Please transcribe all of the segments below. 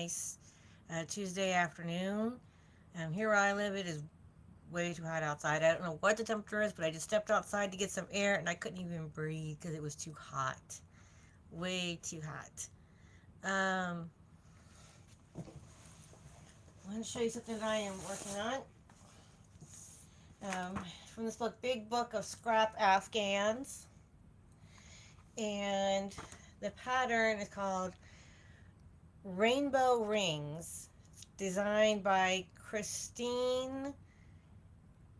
nice Tuesday afternoon. Here where I live, it is way too hot outside. I don't know what the temperature is, but I just stepped outside to get some air and I couldn't even breathe because it was too hot. Way too hot. I want to show you something that I am working on. From this book, Big Book of Scrap Afghans. And the pattern is called Rainbow Rings. It's designed by Christine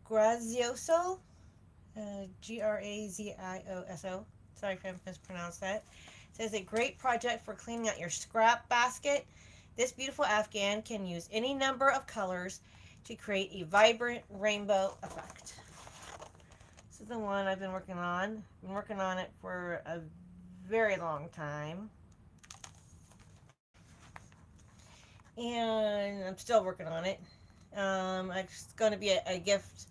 Grazioso. Grazioso. Sorry if I mispronounced that. It says a great project for cleaning out your scrap basket. This beautiful Afghan can use any number of colors to create a vibrant rainbow effect. This is the one I've been working on. I've been working on it for a very long time. And I'm still working on it. It's going to be a gift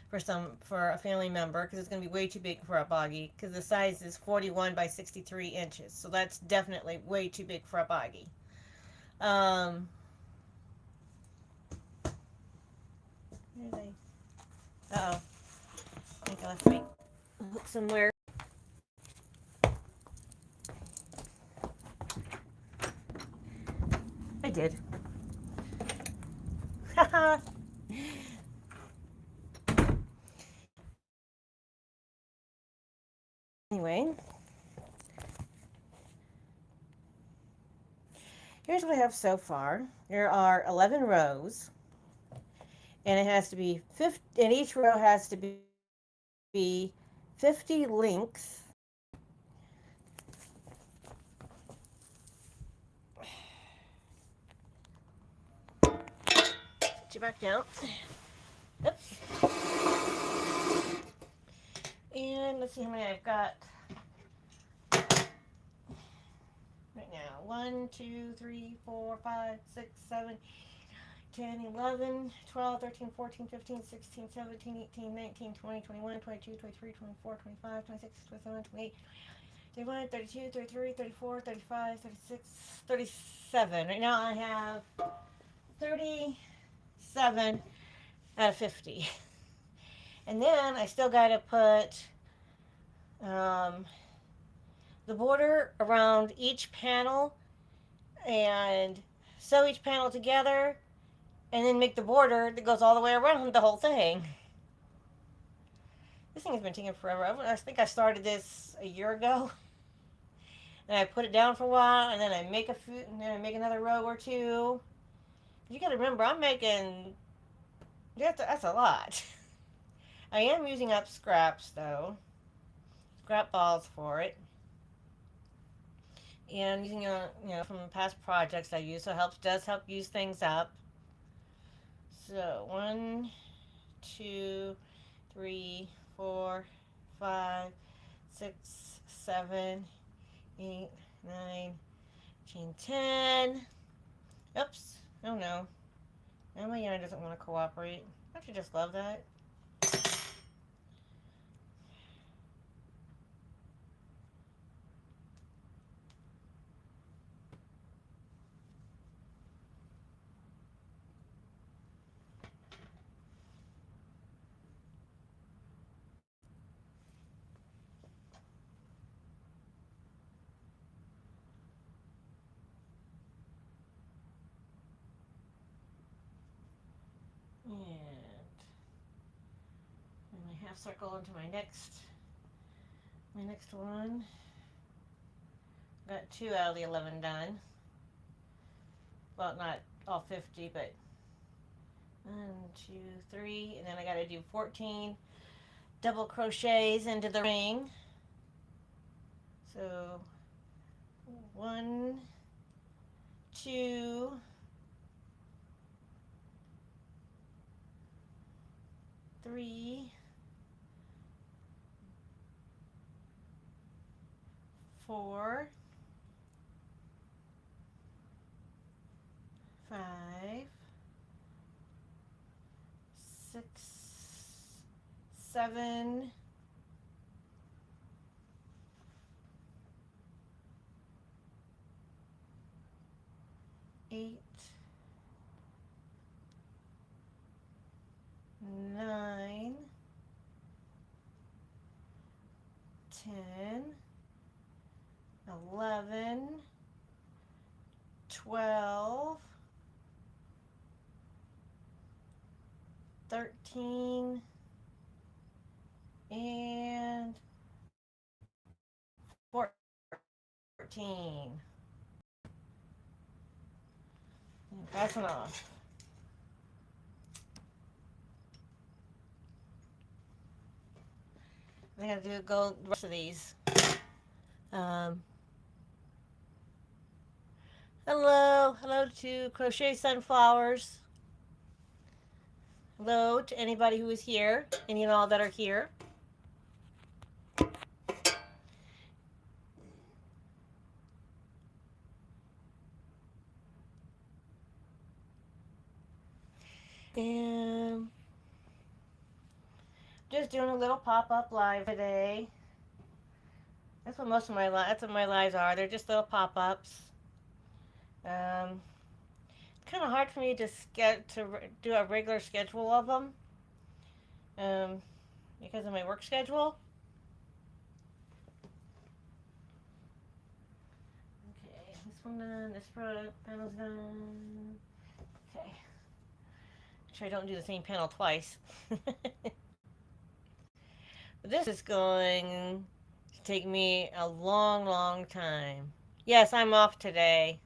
for a family member because it's going to be way too big for a boggy because the size is 41 by 63 inches. So that's definitely way too big for a boggy. Where are they? Uh-oh. I think I left my hook somewhere. I did. Anyway, here's what I have so far. There are 11 rows, and it has to be 50, and each row has to be 50 links. Put you back down. Oops. And let's see how many I've got right now. 1, 2, 3, 4, 5, 6, 7, 10, 11, 12, 13, 14, 15, 16, 17, 18, 19, 20, 21, 22, 23, 24, 25, 26, 27, 28, 31, 32, 33, 34, 35, 36, 37. Right now I have 37 out of 50. And then I still got to put the border around each panel and sew each panel together and then make the border that goes all the way around the whole thing. This thing has been taking forever. I think I started this a year ago. And I put it down for a while and then I make another row or two. You got to remember, I'm making that's a lot. I am using up scraps though. Scrap balls for it. And using from past projects I use, so does help use things up. So 1, 2, 3, 4, 5, 6, 7, 8, 9, 10. Oops. Oh no. Now my yarn doesn't want to cooperate. Don't you just love that? And my half circle into my next one. Got 2 out of the 11 done. Well, not all 50, but 1, 2, 3, and then I got to do 14 double crochets into the ring. So 1, 2, 3, 4, 5, 6, 7, 8, 8, 9, 10, 11, 12, 13, and 14. And fasten off. I'm going to go the rest of these. Um, hello to Crochet Sunflowers. Hello to anybody who is here, any and all that are here. And just doing a little pop-up live today. That's what most of my that's what my lives are. They're just little pop-ups. Kind of hard for me to do a regular schedule of them, because of my work schedule. Okay, this one done. This panel's done. Okay. Make sure I don't do the same panel twice. But this is going to take me a long, long time. Yes, I'm off today.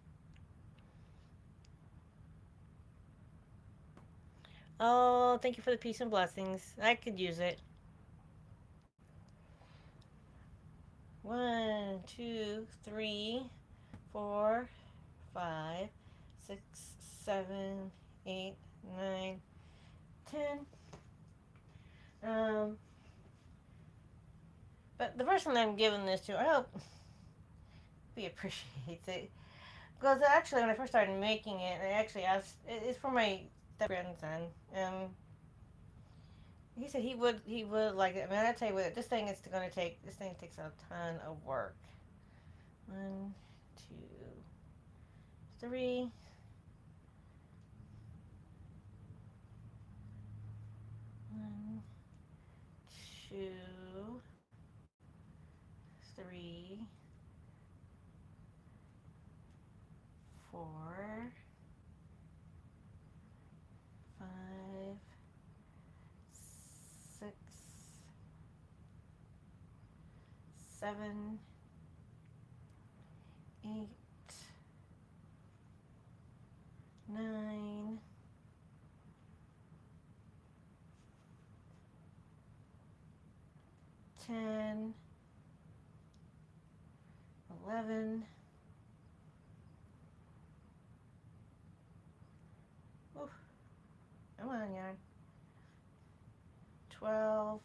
Oh, thank you for the peace and blessings. I could use it. 1, 2, 3, 4, 5, 6, 7, 8, 9, 10. But the person I'm giving this to, I hope he appreciates it. Because actually, when I first started making it, I actually asked, it's for my step-grandson. He said he would like it. I mean, I tell you what, this thing takes a ton of work. 1, 2, 3. 1, 2, 3, 4, 5, 6, 7, 8, 9, 10, 11. Oof. Come on, yarn. 12.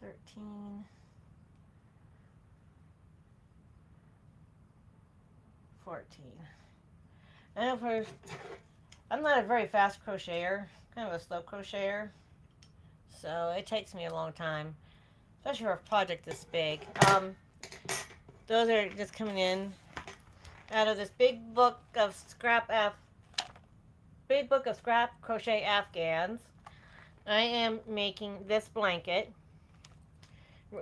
13. 14. And first, I'm not a very fast crocheter, kind of a slow crocheter, so it takes me a long time, especially for a project this big. Those are just coming in out of this big book of scrap crochet Afghans. I am making this blanket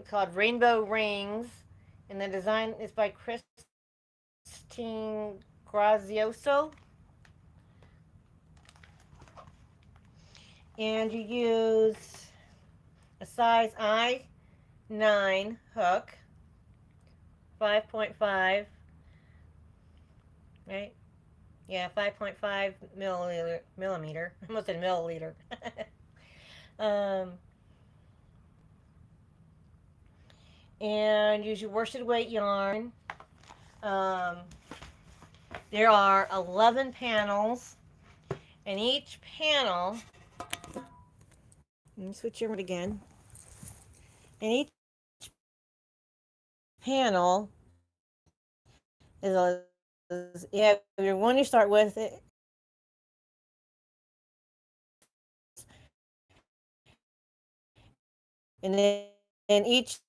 called Rainbow Rings, and the design is by Christine Grazioso. And you use a size I-9 hook, 5.5, right? Yeah, 5.5 millimeter. I almost said milliliter. And use your worsted weight yarn. There are 11 panels, and each panel, let me switch over again, and each panel is the one you start with, and then each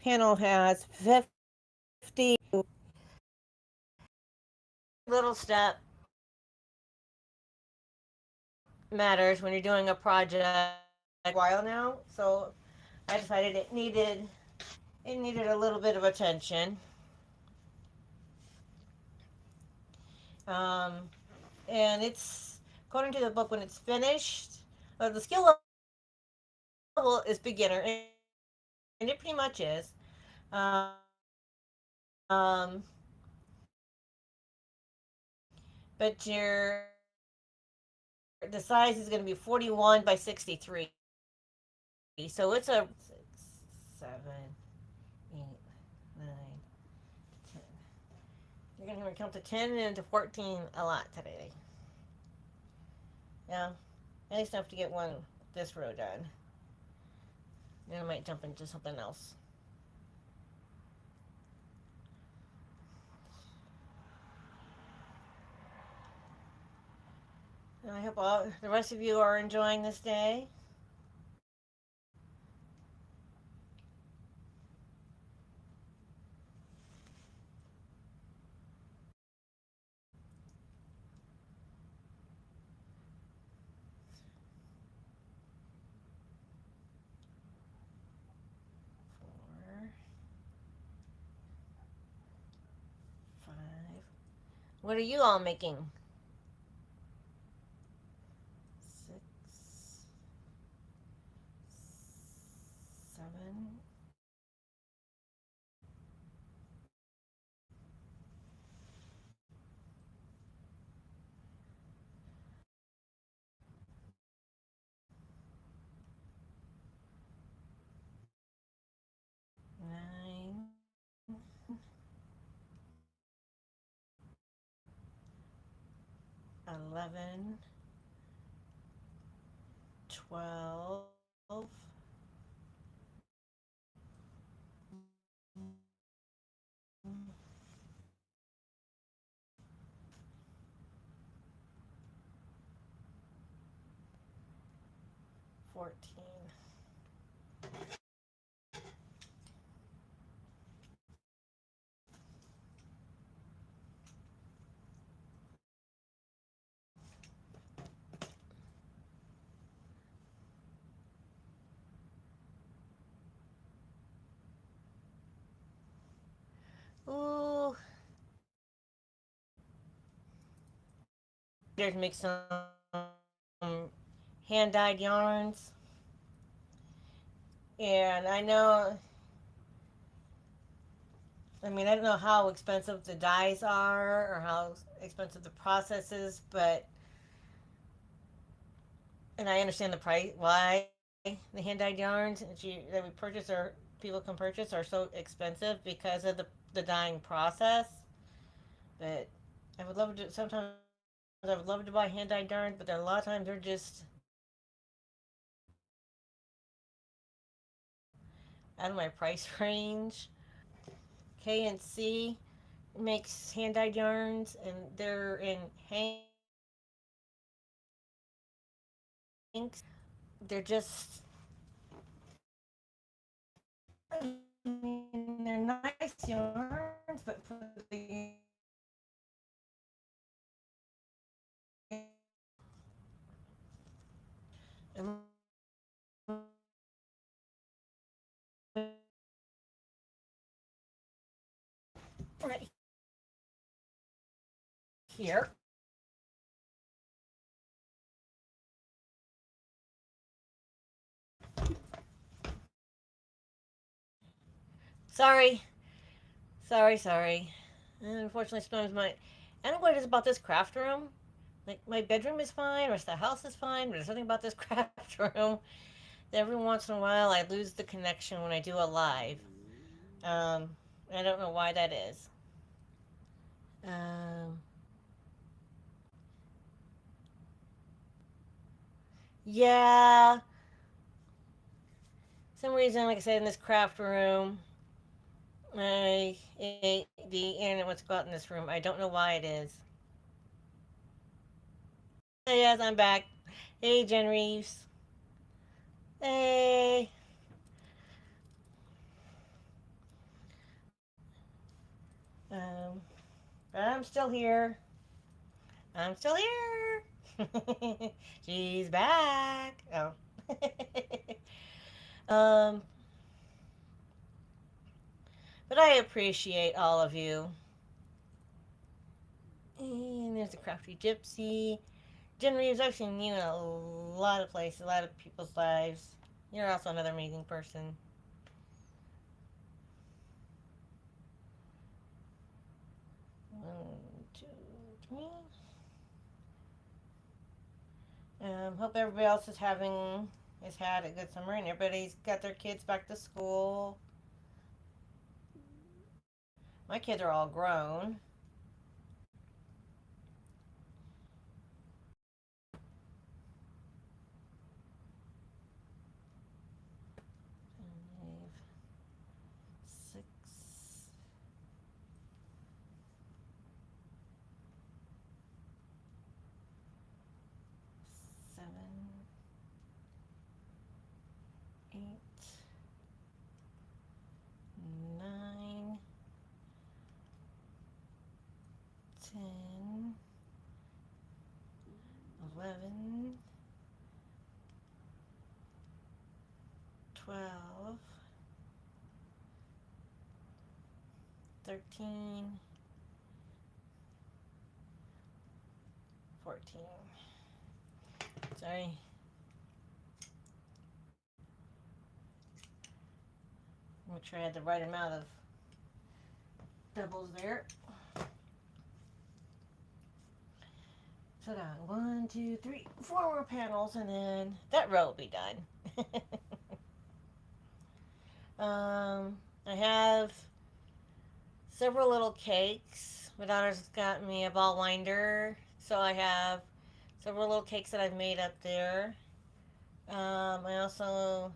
panel has 50 little step matters when you're doing a project a while now. So I decided it needed a little bit of attention. Um, and it's according to the book when it's finished. The skill level is beginner, and it pretty much is. Um, but the size is going to be 41 by 63. So it's a 6, 7, 8, 9, 10. You're going to count to 10 and to 14 a lot today. Yeah, at least enough to get this row done. Then I might jump into something else. And I hope the rest of you are enjoying this day. 4, 5. What are you all making? 6, 7, 9, 11, 12, 14. Ooh, there's make some hand dyed yarns, and I don't know how expensive the dyes are or how expensive the process is, but and I understand the price why the hand dyed yarns that we purchase or people can purchase are so expensive because of the dyeing process. But sometimes I would love to buy hand dyed yarns, but there are a lot of times they're just out of my price range. K&C makes hand dyed yarns, and they're in Hanks. They're just, they're nice yarns, but for right here. Sorry, sorry. And unfortunately, sometimes I don't know what it is about this craft room. Like my bedroom is fine, or the house is fine, but there's something about this craft room that every once in a while I lose the connection when I do a live. Um, I don't know why that is. Um, yeah, some reason, like I said, in this craft room, the internet wants to go out in this room. I don't know why it is. Yes, I'm back. Hey, Jen Reeves. Hey. I'm still here. I'm still here. She's back. Oh. um, but I appreciate all of you. And there's a crafty gypsy. Jen Reeves, I've seen you in a lot of places, a lot of people's lives. You're also another amazing person. One, two, three. Hope everybody else has had a good summer and everybody's got their kids back to school. My kids are all grown. Five, 6, 7, 8, 9, 10, 11, 12, 13, 14. Sorry. Make sure I had the right amount of doubles there. So now 1, 2, 3, 4 more panels, and then that row will be done. I have several little cakes. My daughter's got me a ball winder, so I have several little cakes that I've made up there. I also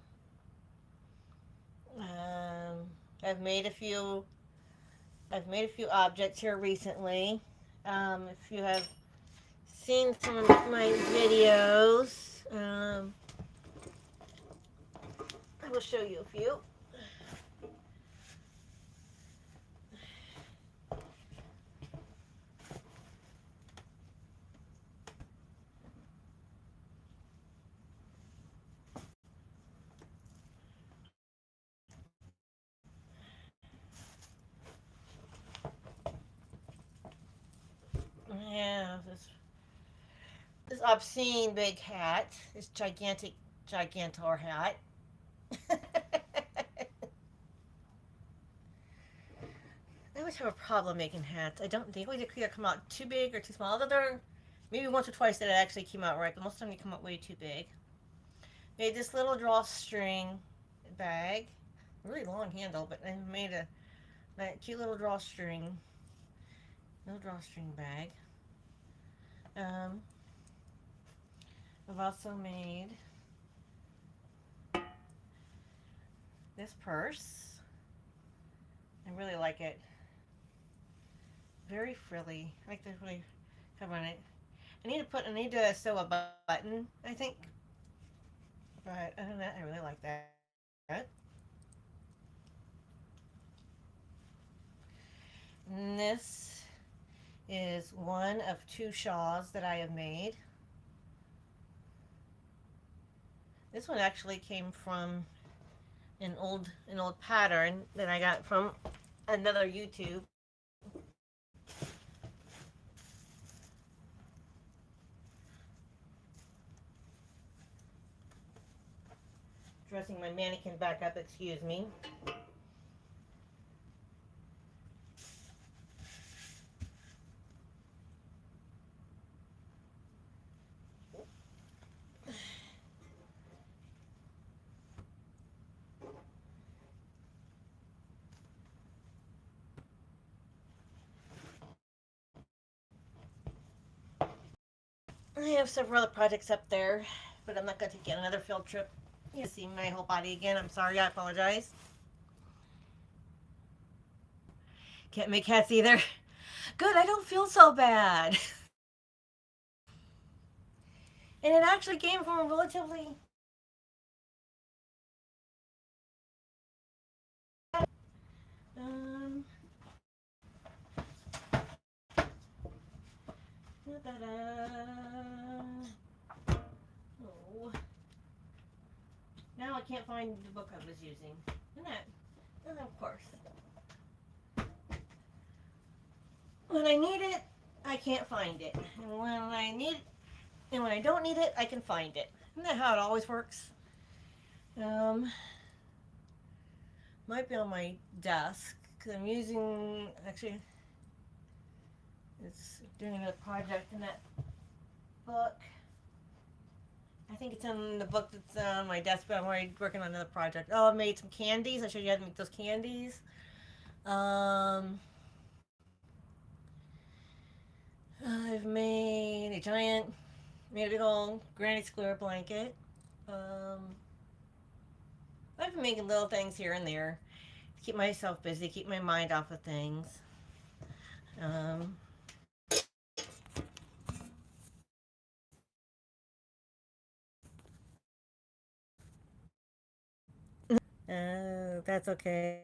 I've made a few. I've made a few objects here recently. If you have seen some of my videos, I will show you a few. Yeah, this obscene big hat, this gigantor hat. I always have a problem making hats. I don't. They always either come out too big or too small. Although there, maybe once or twice that it actually came out right, but most of the time they come out way too big. Made this little drawstring bag, really long handle, but I made a cute little drawstring bag. Um, I've also made this purse. I really like it. Very frilly. I like the really cover on it. I need to sew a button, I think. But other than that, I really like that. And this is one of 2 shawls that I have made. This one actually came from an old pattern that I got from another YouTube. Dressing my mannequin back up, excuse me. I have several other projects up there, but I'm not going to take another field trip. You see my whole body again. I'm sorry. I apologize. Can't make hats either. Good. I don't feel so bad. And it actually came from a relatively um, can't find the book I was using. And of course, when I need it, I can't find it. And when I don't need it, I can find it. Isn't that how it always works? Um, might be on my desk because I'm using, actually, it's doing another project in that book. I think it's in the book that's on my desk, but I'm already working on another project. Oh, I made some candies. I showed you how to make those candies. Um, I've made a big old granny square blanket. Um, I've been making little things here and there to keep myself busy, keep my mind off of things. Um, that's okay.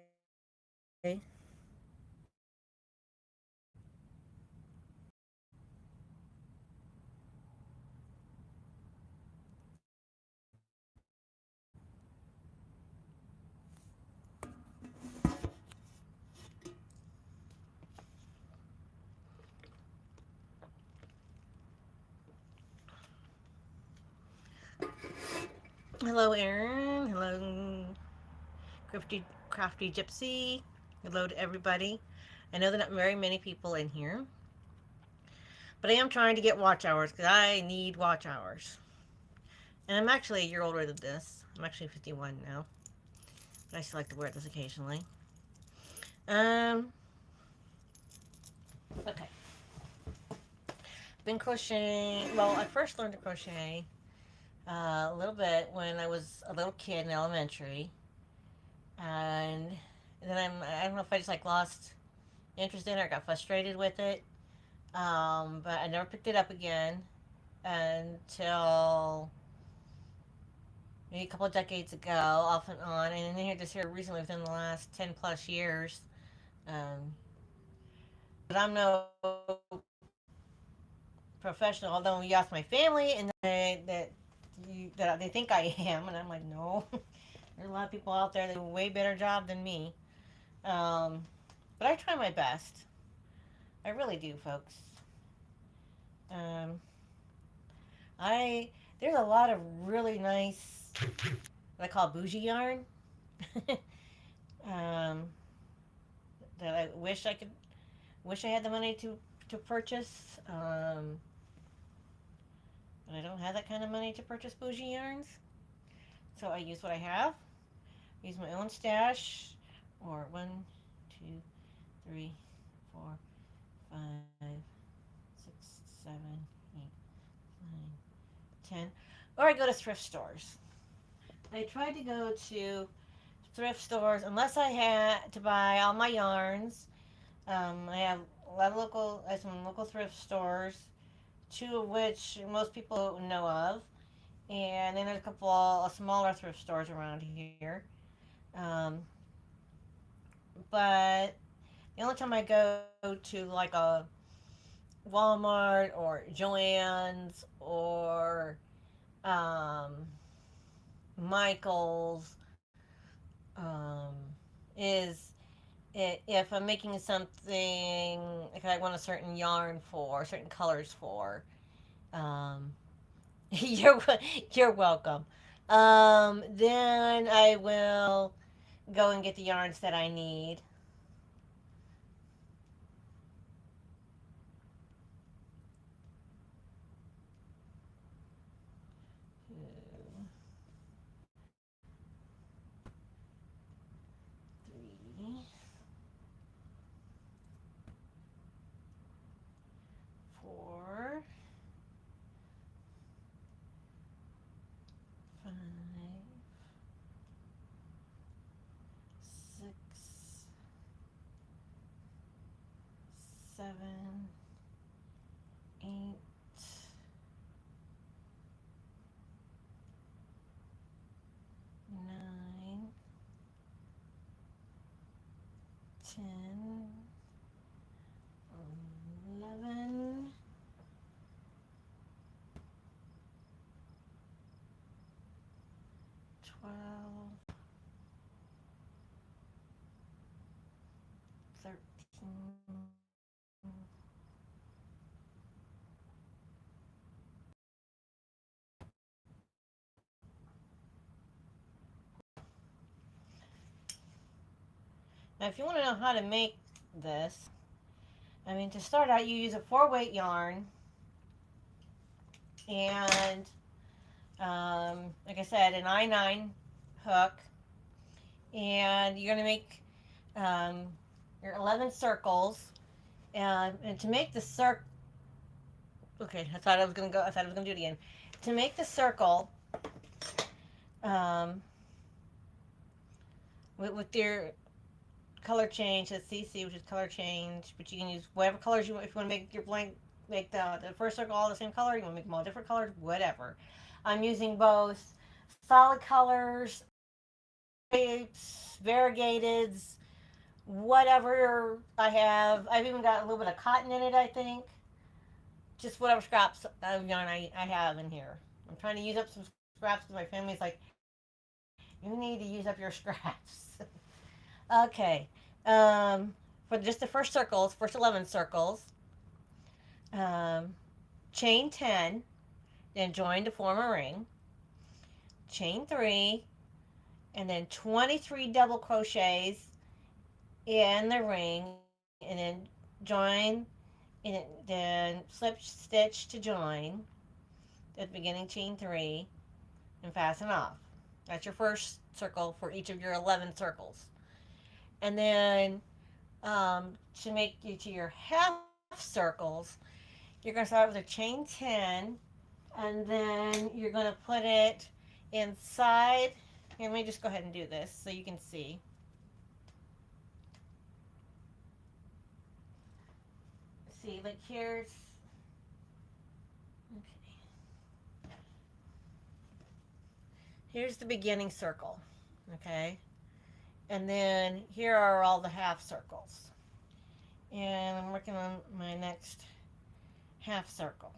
Hello, Aaron. Hello, crafty gypsy. Hello to everybody. I know there are not very many people in here, but I am trying to get watch hours because I need watch hours. And I'm actually a year older than this. I'm actually 51 now, but I still like to wear this occasionally. Um, okay. Been crocheting. Well, I first learned to crochet a little bit when I was a little kid in elementary, and then I don't know if I just like lost interest in it or got frustrated with it. But I never picked it up again until maybe a couple of decades ago, off and on, and then here just here recently within the last 10 plus years. Um, but I'm no professional, although you ask my family and that they think I am, and I'm like, no. There's a lot of people out there that do a way better job than me. Um, but I try my best. I really do, folks. Um, I there's a lot of really nice what I call bougie yarn. um, that I wish I had the money to purchase. But I don't have that kind of money to purchase bougie yarns. So I use what I have. Use my own stash, or 1, 2, 3, 4, 5, 6, 7, 8, 9, 10. Or I go to thrift stores. I tried to go to thrift stores unless I had to buy all my yarns. I have a lot of some local thrift stores, two of which most people know of, and then there's a couple of smaller thrift stores around here. Um, but the only time I go to like a Walmart or Joann's or um, Michael's um, is if I'm making something like I want a certain yarn for, certain colors for. Um, you're you're welcome. Then I will go and get the yarns that I need. 3, 4, 5, 6, 7, 8, 9, 10, 11, 12, Now, if you want to know how to make this, I mean, to start out, you use a 4-weight yarn, and like I said, an I-9 hook, and you're going to make um, your 11 circles. And to make the circle, okay, I thought I was going to go, I thought I was going to do it again. To make the circle, um, with your color change, that's CC, which is color change, but you can use whatever colors you want. If you want to make your blank, make the first circle all the same color, you want to make them all different colors, whatever. I'm using both solid colors, shapes, variegateds, whatever I have. I've even got a little bit of cotton in it, I think. Just whatever scraps of yarn I have in here. I'm trying to use up some scraps because my family's like, you need to use up your scraps. Okay. For just the first circles, first 11 circles, um, chain 10, then join to form a ring, chain 3, and then 23 double crochets in the ring, and then join, and then slip stitch to join at the beginning, chain 3, and fasten off. That's your first circle for each of your 11 circles. And then to make you to your half circles, you're going to start with a chain 10, and then you're going to put it inside. Here, let me just go ahead and do this so you can see. See, like here's, okay, here's the beginning circle, okay? And then here are all the half circles. And I'm working on my next half circle.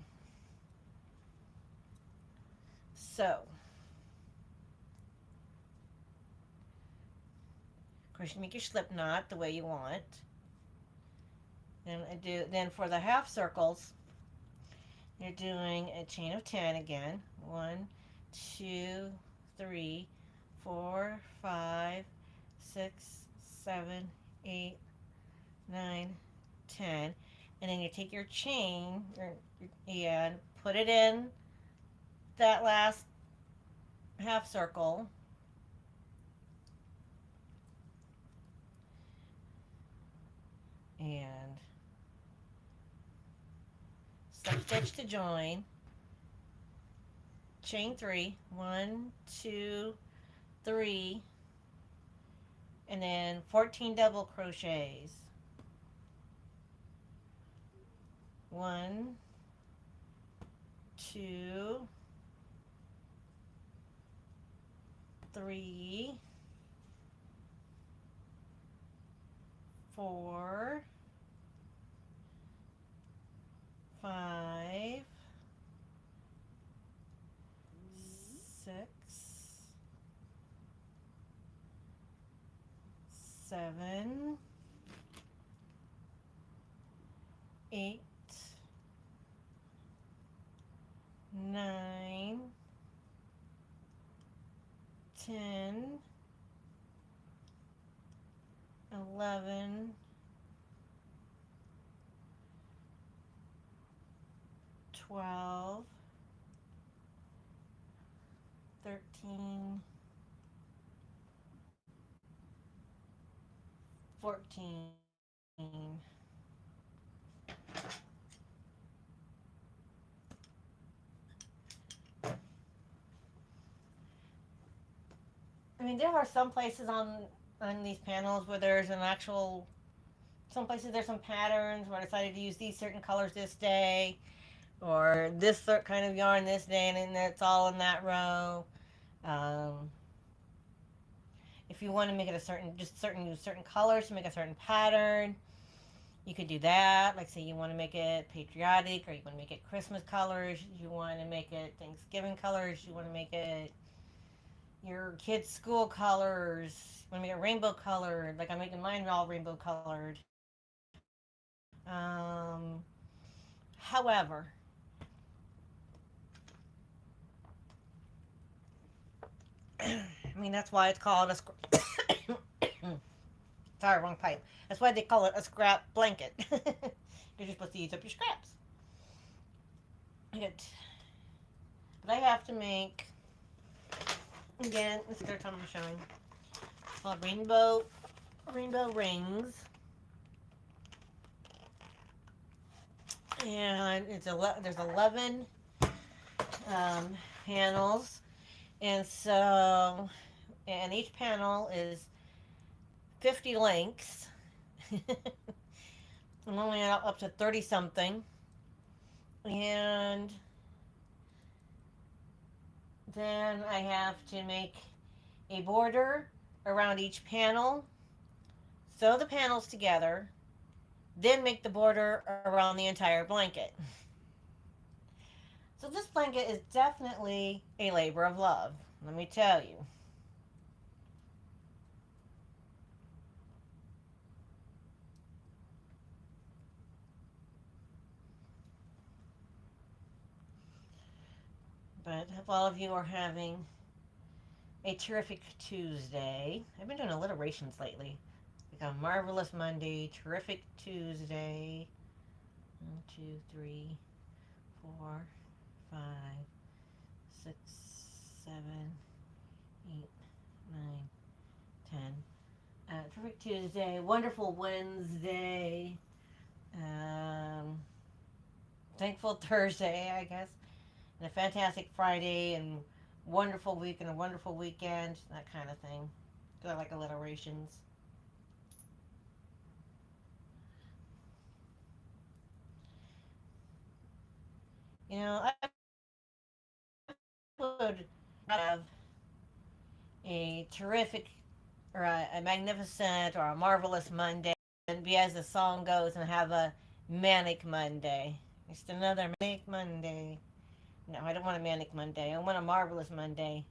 So, of course, you make your slip knot the way you want. Then for the half circles, you're doing a chain of 10 again. 1, 2, 3, 4, 5, 6, 7, 8, 9, 10. And then you take your chain and put it in that last half circle. And slip stitch to join, chain 3, 1, 2, 3, and then 14 double crochets. 1, 2, 3, 4, 5, 6, 7, 8, 9, 10, 11, 12, 13, 14. I mean, there are some places on these panels where there's an actual. Some places there's some patterns where I decided to use these certain colors this day, or this kind of yarn this day, and then it's all in that row. Um, if you want to make it a certain, just certain colors to make a certain pattern, you could do that. Like say you want to make it patriotic, or you want to make it Christmas colors. You want to make it Thanksgiving colors. You want to make it your kids' school colors. You want to make it rainbow colored. Like I'm making mine all rainbow colored. Um, However, I mean that's why it's called a sorry, wrong pipe. That's why they call it a scrap blanket. Because you're supposed to use up your scraps. It, but I have to make again. This is the third time I'm showing. It's called rainbow rings, and there's 11 um, panels, and so and each panel is 50 links. I'm only up to 30 something, and then I have to make a border around each panel, sew the panels together, then make the border around the entire blanket. So this blanket is definitely a labor of love, let me tell you. But I hope all of you are having a terrific Tuesday. I've been doing alliterations lately. Like a marvelous Monday, terrific Tuesday. 1, 2, 3, 4, 5, 6, 7, 8, 9, 10. Terrific Tuesday, wonderful Wednesday, um, thankful Thursday, I guess, and a fantastic Friday, and wonderful week and a wonderful weekend, that kind of thing. 'Cause I like alliterations. I would have a terrific or a magnificent or a marvelous Monday and be as the song goes and have a manic Monday. Just another manic Monday. No, I don't want a manic Monday. I want a marvelous Monday.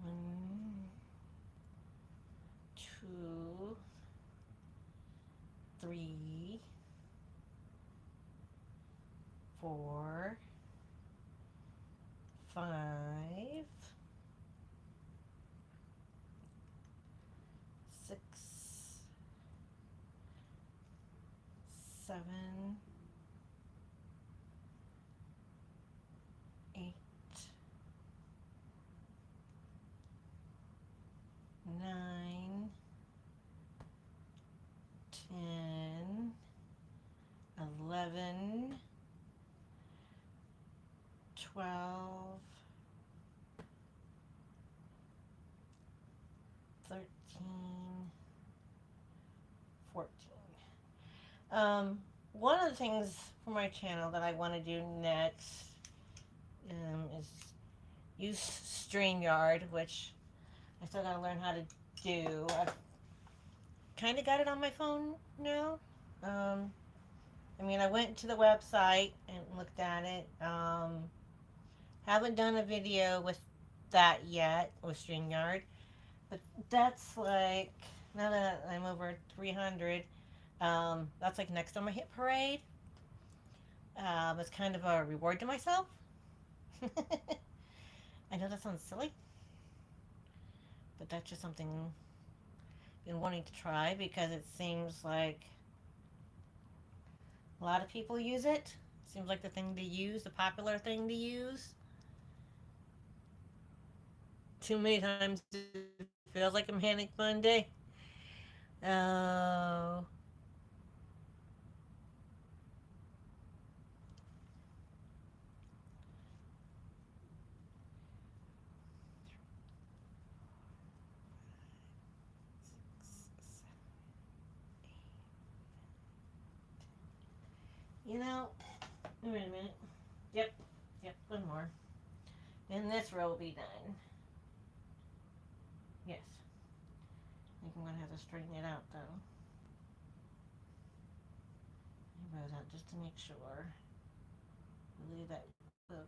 1, 2, 3, 4, 5, 6, 7, 8, 9, 10, 11, 12, 13, 14. One of the things for my channel that I want to do next is use StreamYard, which I still got to learn how to do. I've kind of got it on my phone now. I mean, I went to the website and looked at it. Haven't done a video with that yet with StreamYard, but that's like now that I'm over 300, that's like next on my hit parade. It's kind of a reward to myself. I know that sounds silly, but that's just something I've been wanting to try because it seems like a lot of people use it. Seems like the thing to use, the popular thing to use. Too many times it feels like a manic Monday. Oh. You know, wait a minute. Yep, yep, one more. Then this row will be done. Yes. I think I'm going to have to straighten it out though. I wrote out just to make sure. I believe that will,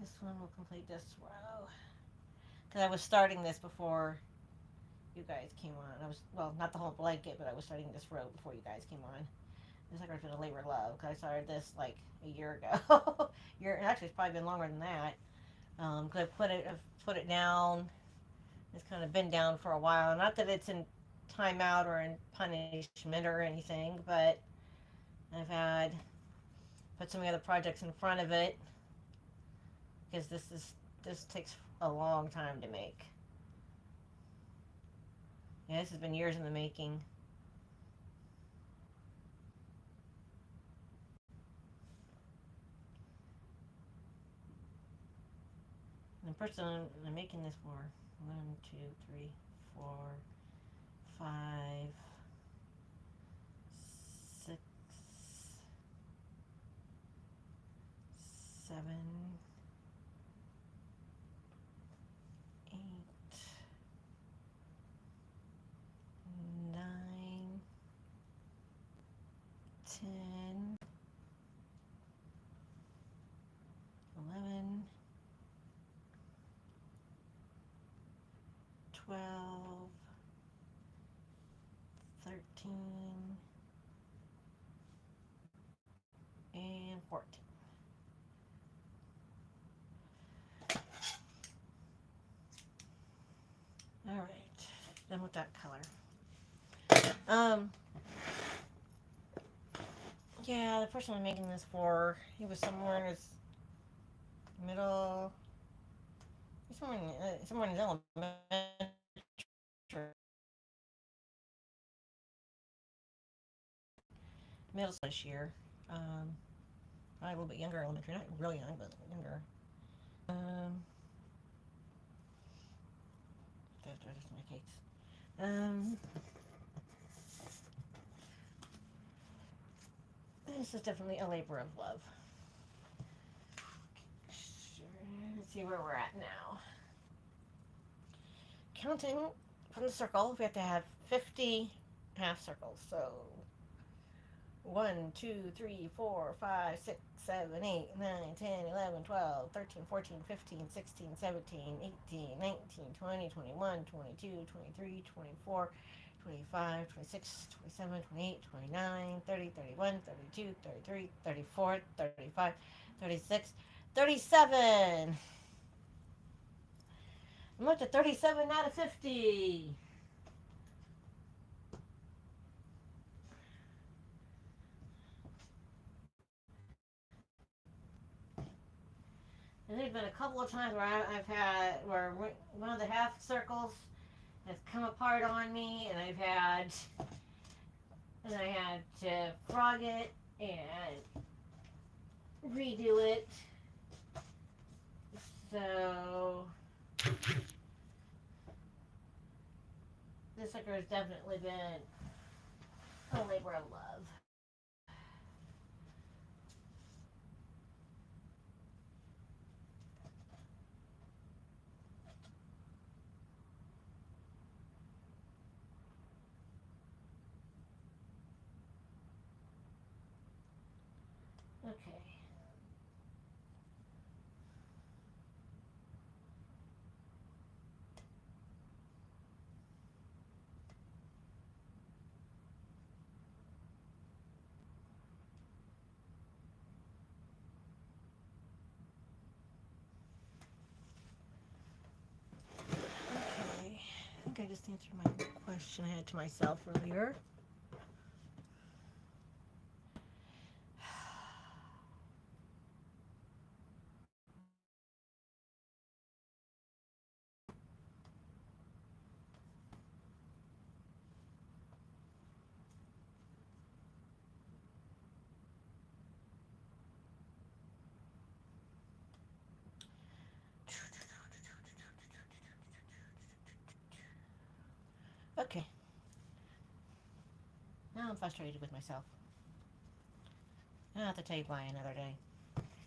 this one will complete this row. because I was starting this before you guys came on. I was, well, not the whole blanket, but I was starting this row before you guys came on. This sucker's been a labor of love because I started this like a year ago. Actually, it's probably been longer than that. Because I've put it down. It's kind of been down for a while. Not that it's in timeout or in punishment or anything, but I've had put some of the other projects in front of it because this takes a long time to make. Yeah, this has been years in the making. And the person I'm making this for, 1, 2, 3, 4, 5, 6, 7, 8, 9, 10, 11, 12, 13, and 14. All right, done with that color. Um, yeah, the person I'm making this for, he was somewhere in his middle, somewhere in his elementary, middle school this year. Probably a little bit younger elementary, not really young, but younger. Um, those are just my cakes. This is definitely a labor of love. Let's see where we're at now. Counting from the circle, we have to have 50 half circles. So 1, 2, 3, 4, 5, 6, 7, 8, 9, 10, 11, 12, 13, 14, 15, 16, 17, 18, 19, 20, 21, 22, 23, 24, 25, 26, 27, 28, 29, 30, 31, 32, 33, 34, 35, 36, 37. I'm up to 37 out of 50. And there's been a couple of times where I've had where one of the half circles has come apart on me, and I had to frog it and redo it. So this sucker has definitely been a labor of love. Okay. Okay. I think I just answered my question I had to myself earlier. Okay. Now I'm frustrated with myself. I'll have to tell you why another day.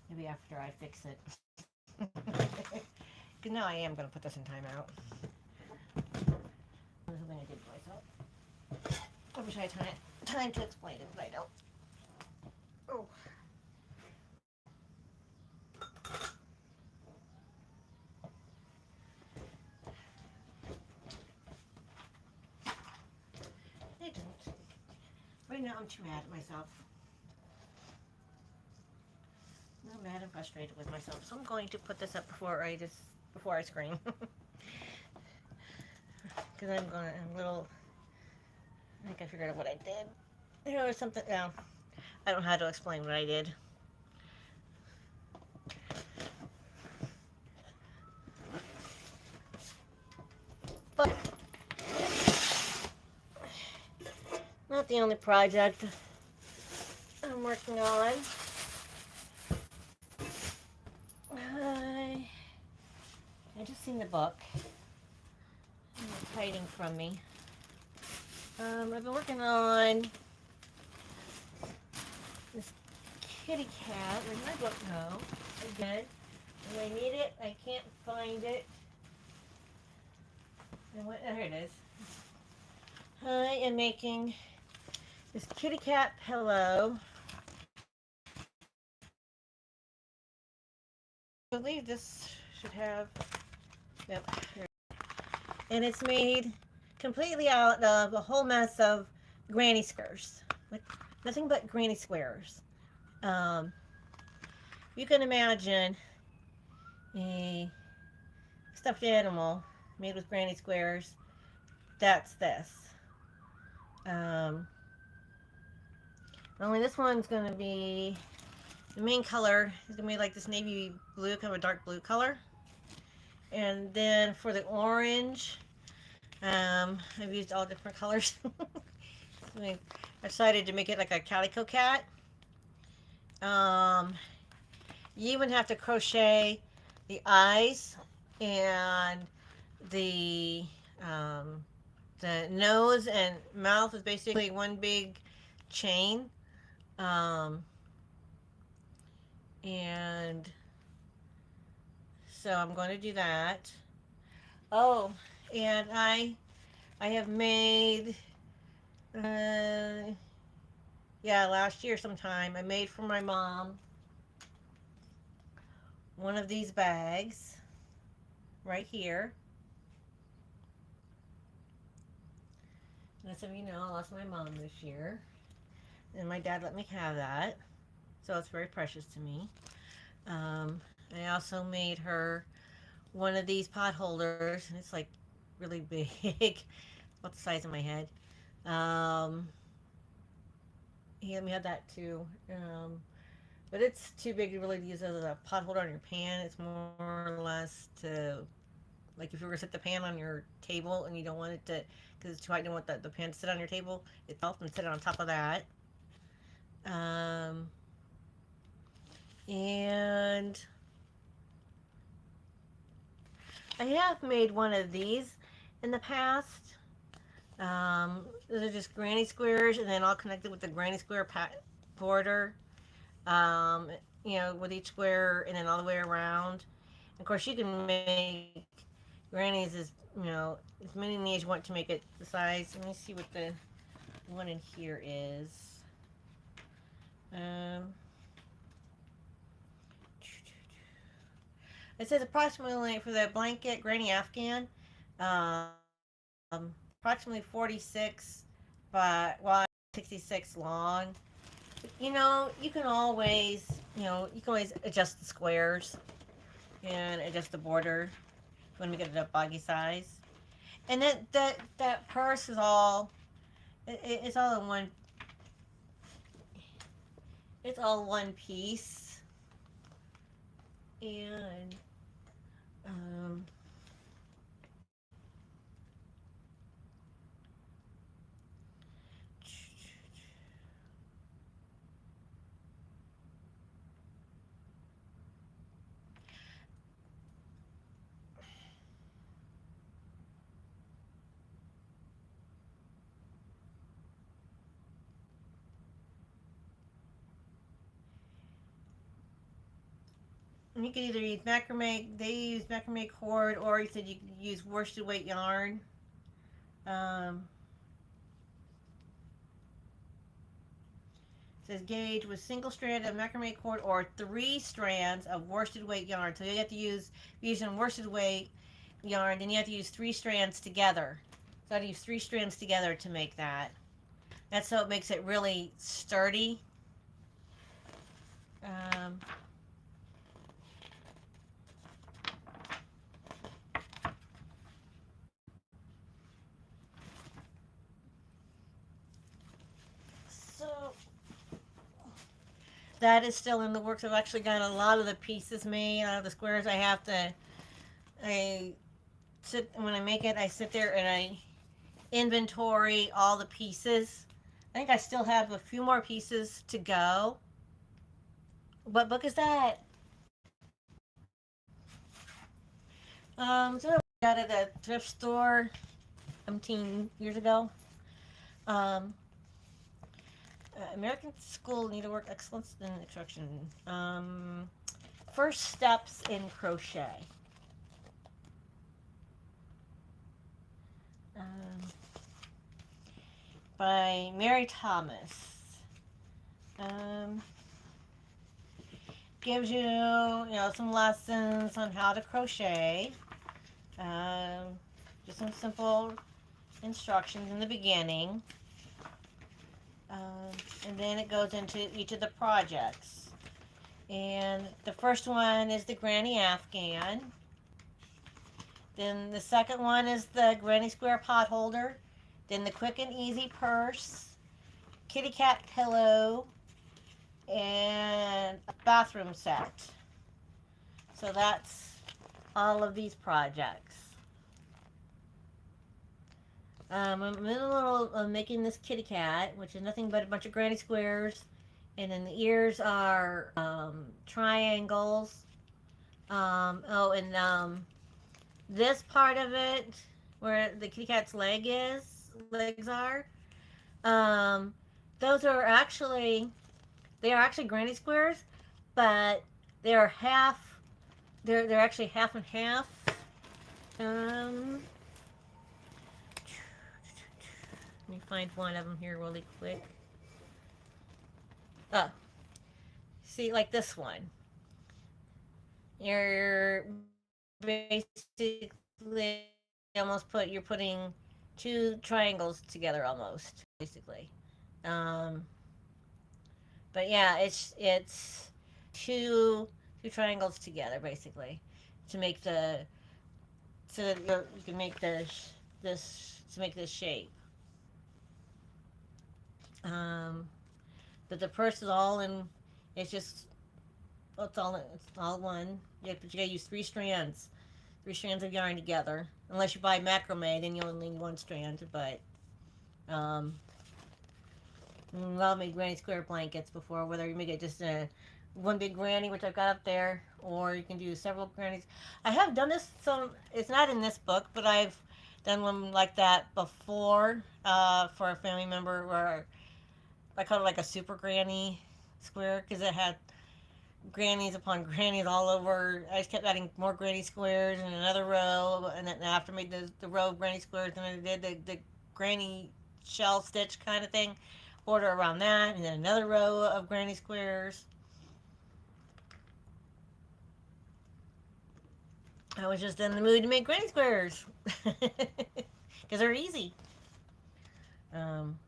Maybe after I fix it. Because now I am going to put this in timeout. That's something I did to myself. I wish I had time to explain it, but I don't. Oh. now I'm too mad at myself. I'm mad and frustrated with myself. So I'm going to put this up before I scream. Because I'm a little, I think I figured out what I did. There was something, no, I don't know how to explain what I did. But not the only project I'm working on. I just seen the book. It's hiding from me. I've been working on this kitty cat. Where's my book? No. Again. When I need it, I can't find it. And what? Oh, here it is. I am making this kitty cat pillow. I believe this should have, yep, and it's made completely out of a whole mess of granny squares, like nothing but granny squares. You can imagine a stuffed animal made with granny squares. That's this. Only this one's going to be, the main color is going to be like this navy blue, kind of a dark blue color. And then for the orange, I've used all different colors. I decided to make it like a calico cat. You even have to crochet the eyes and the nose and mouth is basically one big chain. And so I'm going to do that. Oh, and I have made, last year sometime, I made for my mom one of these bags right here. And as some of you know, I lost my mom this year. And my dad let me have that. So it's very precious to me. I also made her one of these pot holders, and it's like really big, about the size of my head. He let me have that too, but it's too big to really use as a pot holder on your pan. It's more or less to, like if you were to set the pan on your table and you don't want it to, because it's too high, you don't want the pan to sit on your table itself, and sit on top of that. And I have made one of these in the past. Those are just granny squares, and then all connected with the granny square border. With each square, and then all the way around. Of course, you can make grannies as many as you want to make it the size. Let me see what the one in here is. It says approximately for the blanket granny Afghan, approximately 46 by 66 long. You can always adjust the squares and adjust the border when we get it a boggy size. And that purse is all, it's all in one. It's all one piece. And you could either use macrame, they use macrame cord, or you said you could use worsted weight yarn. It says gauge with single strand of macrame cord or 3 strands of worsted weight yarn. So you have to use, if you're using worsted weight yarn, then you have to use 3 strands together. So I have to use 3 strands together to make that. That's so it makes it really sturdy. Um, so that is still in the works. I've actually got a lot of the pieces made out of the squares. I sit when I make it. I sit there and I inventory all the pieces. I think I still have a few more pieces to go. What book is that? So I got it at a thrift store 17 years ago. Um, American School Needlework Excellence in Instruction. First Steps in Crochet. Um, by Mary Thomas. Um, gives you, some lessons on how to crochet. Um, just some simple instructions in the beginning. And then it goes into each of the projects. And the first one is the Granny Afghan. Then the second one is the Granny Square pot holder. Then the Quick and Easy purse, kitty cat pillow, and a bathroom set. So that's all of these projects. I'm in the middle of making this kitty cat, which is nothing but a bunch of granny squares, and then the ears are triangles. This part of it, where the kitty cat's legs are, um, those are actually they are actually granny squares, but they are half. They're actually half and half. Um, Let me find one of them here really quick. Oh, see, like this one. You're basically you're putting two triangles together almost, basically. Um, but yeah, it's two triangles together basically to make the so that you can make this to make this shape. Um, but the purse is all in. It's just it's all one. But you gotta use three strands of yarn together. Unless you buy macrame, then you only need one strand. But um, I've made granny square blankets before. Whether you make it just a one big granny, which I've got up there, or you can do several grannies. I have done this. So it's not in this book, but I've done one like that before for a family member where I called it like a super granny square because it had grannies upon grannies all over. I just kept adding more granny squares in another row, and then after I made the row of granny squares, and I did the granny shell stitch kind of thing, border around that, and then another row of granny squares. I was just in the mood to make granny squares because they're easy. Um,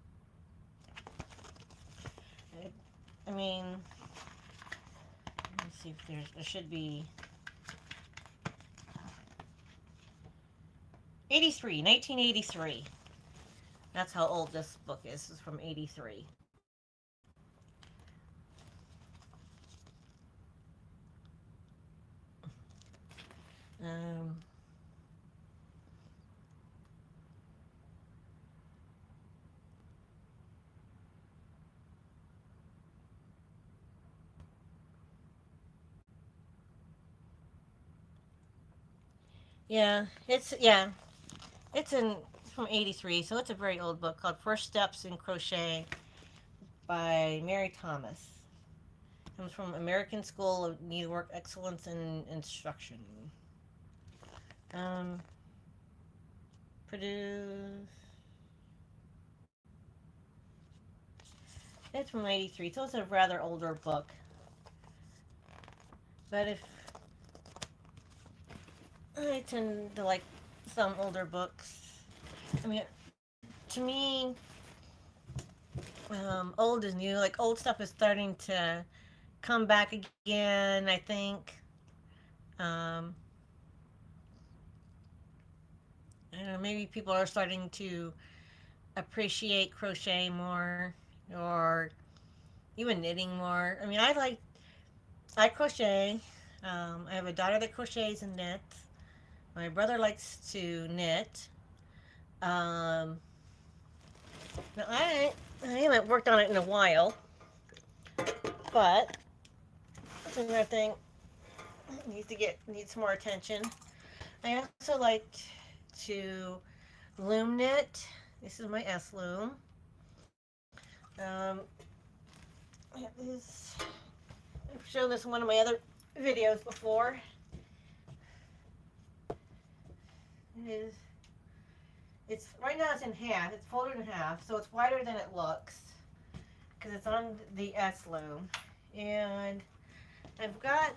I mean, let's see if there should be 1983. That's how old this book is. It's from 83. Um, yeah, it's from 83, so it's a very old book called First Steps in Crochet by Mary Thomas. It comes from American School of Needlework Excellence in Instruction. Um, Produce. It's from 83, so it's a rather older book. But if I tend to like some older books, I mean, to me, old is new. Like old stuff is starting to come back again, I think. Um, I don't know, maybe people are starting to appreciate crochet more or even knitting more. I mean, I crochet. I have a daughter that crochets and knits. My brother likes to knit. Um, now I haven't worked on it in a while, but it's another thing needs some more attention. I also like to loom knit. This is my S loom. Um, I've shown this in one of my other videos before. It is. It's right now. It's in half. It's folded in half, so it's wider than it looks because it's on the S loom. And I've got.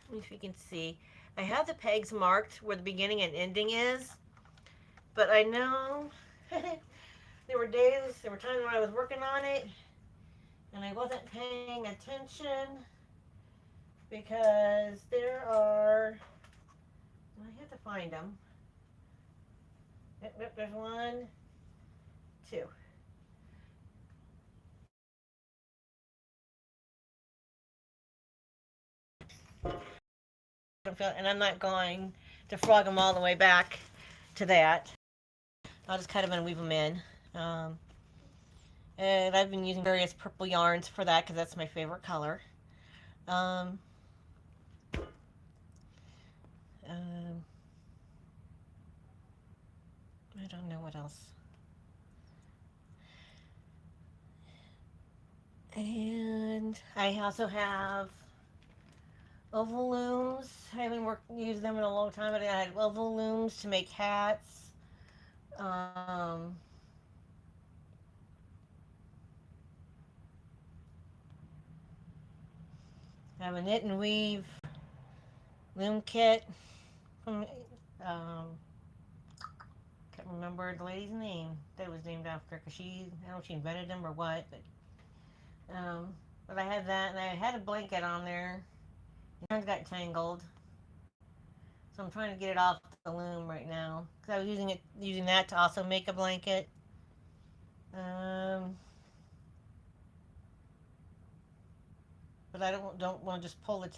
Let me see if you can see. I have the pegs marked where the beginning and ending is, but I know there were times when I was working on it, and I wasn't paying attention because there are. I have to find them. There's one, two. And I'm not going to frog them all the way back to that. I'll just cut them and weave them in. Um, and I've been using various purple yarns for that because that's my favorite color. Um, um, I don't know what else. And I also have oval looms. I haven't used them in a long time, but I had oval looms to make hats. Um, I have a knit and weave loom kit from can't remember the lady's name that it was named after because I don't know if she invented them or what, but I had that and I had a blanket on there. It got tangled, so I'm trying to get it off the loom right now because I was using that to also make a blanket. Um, but I don't want to just pull the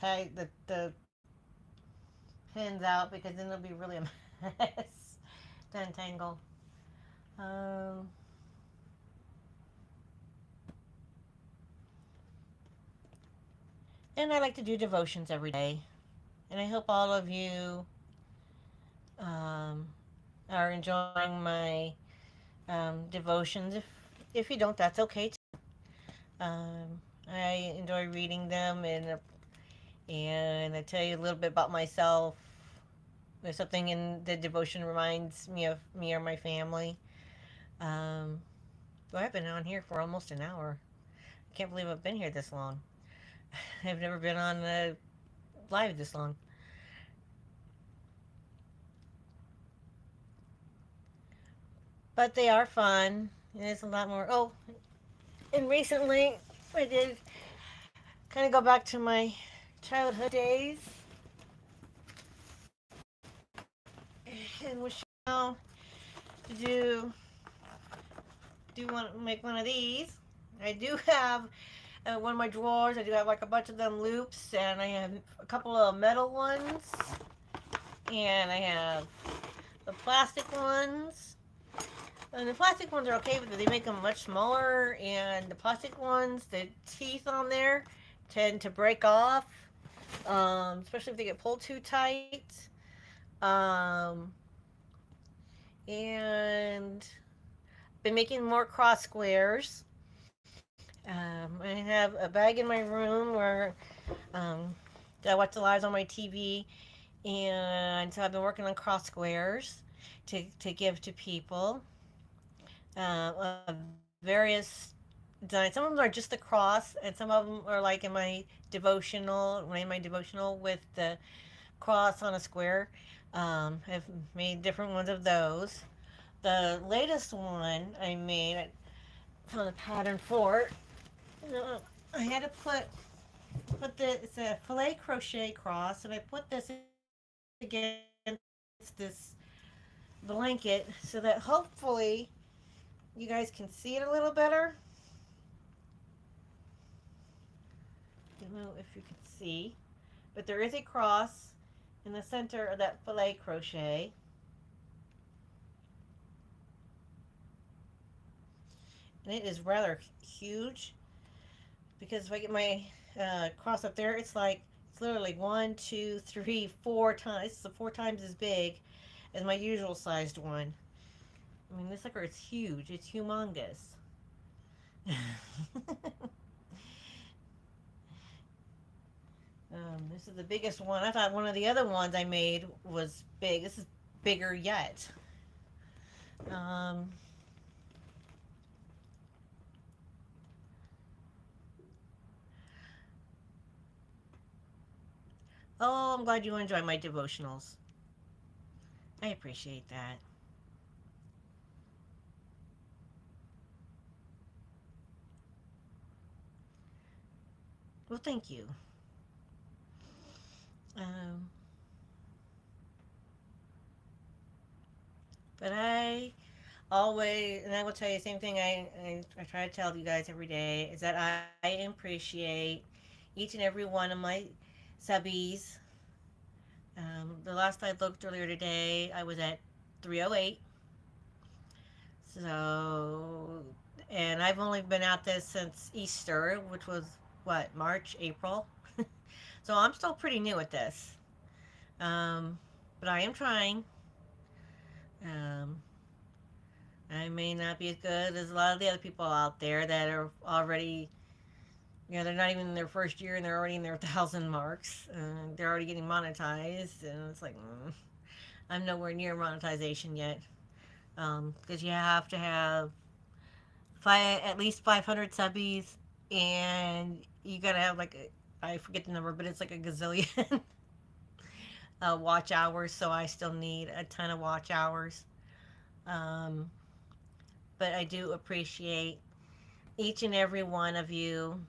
pins out because then it'll be really a mess to untangle. Um, and I like to do devotions every day, and I hope all of you um, are enjoying my devotions. If you don't, that's okay too. I enjoy reading them, and I tell you a little bit about myself. There's something in the devotion reminds me of me or my family. Um, well, I've been on here for almost an hour. I can't believe I've been here this long. I've never been on live this long. But they are fun. And it's a lot more. Oh, and recently I did kind of go back to my childhood days and was now to make one of these. I do have one of my drawers. I do have like a bunch of them loops, and I have a couple of metal ones, and I have the plastic ones. And the plastic ones are okay, but they make them much smaller. And the plastic ones, the teeth on there tend to break off, especially if they get pulled too tight. Um, and been making more cross squares. I have a bag in my room where um, I watch the lives on my TV, and so I've been working on cross squares to give to people. Various designs. Some of them are just the cross, and some of them are like in my devotional with the cross on a square. I've made different ones of those. The latest one I made, found the pattern for it. I had to put the it's a filet crochet cross, and I put this against this blanket so that hopefully you guys can see it a little better. Don't know if you can see, but there is a cross in the center of that filet crochet. And it is rather huge because if I get my cross up there, it's literally one, two, three, four times. It's 4 times as big as my usual sized one. I mean, this sucker is huge. It's humongous. This is the biggest one. I thought one of the other ones I made was big. This is bigger yet. Um, oh, I'm glad you enjoy my devotionals. I appreciate that. Well, thank you. Um, but I always, and I will tell you the same thing I try to tell you guys every day, is that I appreciate each and every one of my subbies. The last I looked earlier today, I was at 308. So, and I've only been at this since Easter, which was what, March, April? So I'm still pretty new at this. Um, but I am trying. Um, I may not be as good as a lot of the other people out there that are already, they're not even in their first year and they're already in their 1,000 marks. They're already getting monetized. And it's like, I'm nowhere near monetization yet. Because you have to have at least 500 subbies, and you gotta have I forget the number, but it's like a gazillion watch hours. So I still need a ton of watch hours. Um, but I do appreciate each and every one of you,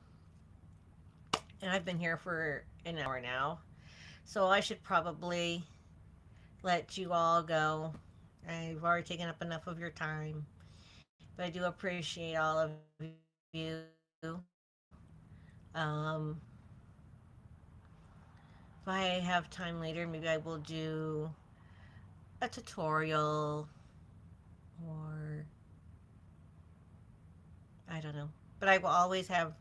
and I've been here for an hour now, so I should probably let you all go. I've already taken up enough of your time, but I do appreciate all of you. Um, if I have time later, maybe I will do a tutorial or I don't know. But I will always have,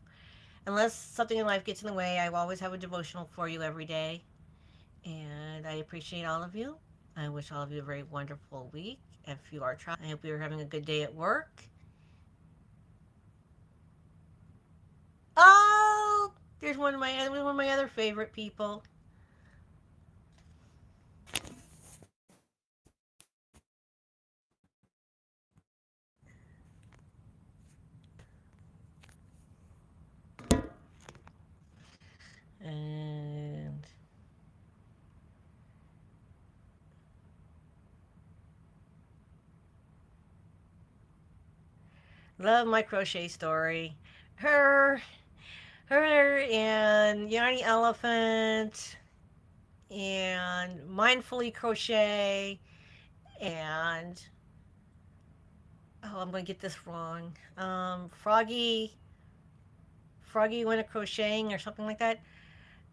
unless something in life gets in the way, I will always have a devotional for you every day. And I appreciate all of you. I wish all of you a very wonderful week. If you are traveling, I hope you're having a good day at work. Oh, there's one of my other favorite people. And love my crochet story. Her, her and Yarny Elephant and Mindfully Crochet and oh, I'm gonna get this wrong. Froggy went a crocheting or something like that.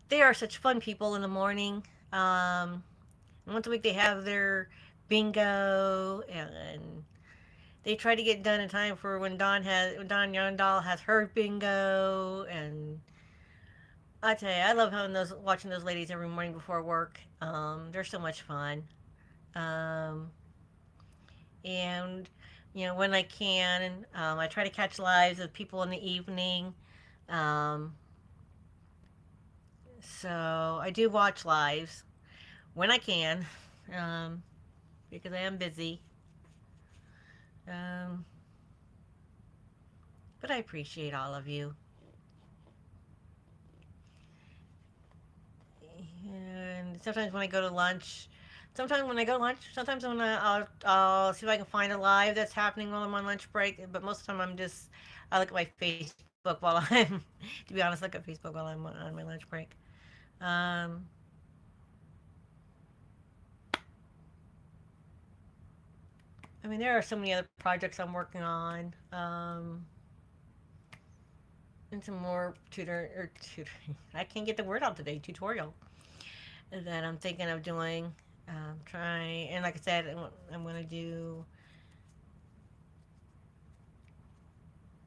They are such fun people in the morning. Um, Once a week they have their bingo, and they try to get done in time for when Dawn Yondal has her bingo. And I tell you, I love having those watching those ladies every morning before work. They're so much fun. Um, and when I can, I try to catch lives of people in the evening. Um, so I do watch lives when I can, um, because I am busy. Um, but I appreciate all of you. And sometimes when I go to lunch, Sometimes when I go to lunch, sometimes when I'll see if I can find a live that's happening while I'm on lunch break. But most of the time, I look at my Facebook while I'm, to be honest, look at Facebook while I'm on my lunch break. Um, I mean, there are so many other projects I'm working on, and some more tutoring. I can't get the word out today. Tutorial that I'm thinking of doing. Trying, and like I said, I'm going to do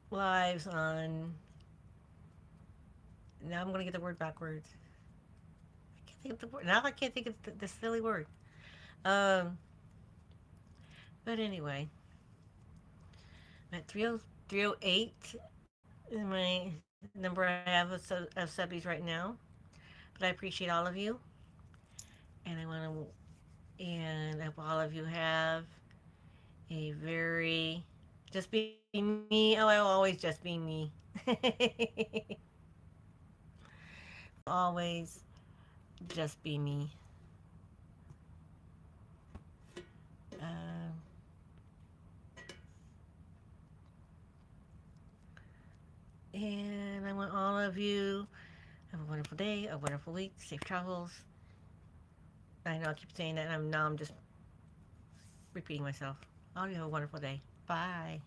lives on. Now I'm going to get the word backwards. I can't think of the word. Now I can't think of the silly word. Um, but anyway, I'm at 308 is my number I have of subbies right now. But I appreciate all of you, and I hope all of you have a very, just be me. Oh, I will always just be me. Always just be me. Uh, and I want all of you have a wonderful day, a wonderful week, safe travels. I know I keep saying that, and now I'm just repeating myself. All of you have a wonderful day. Bye.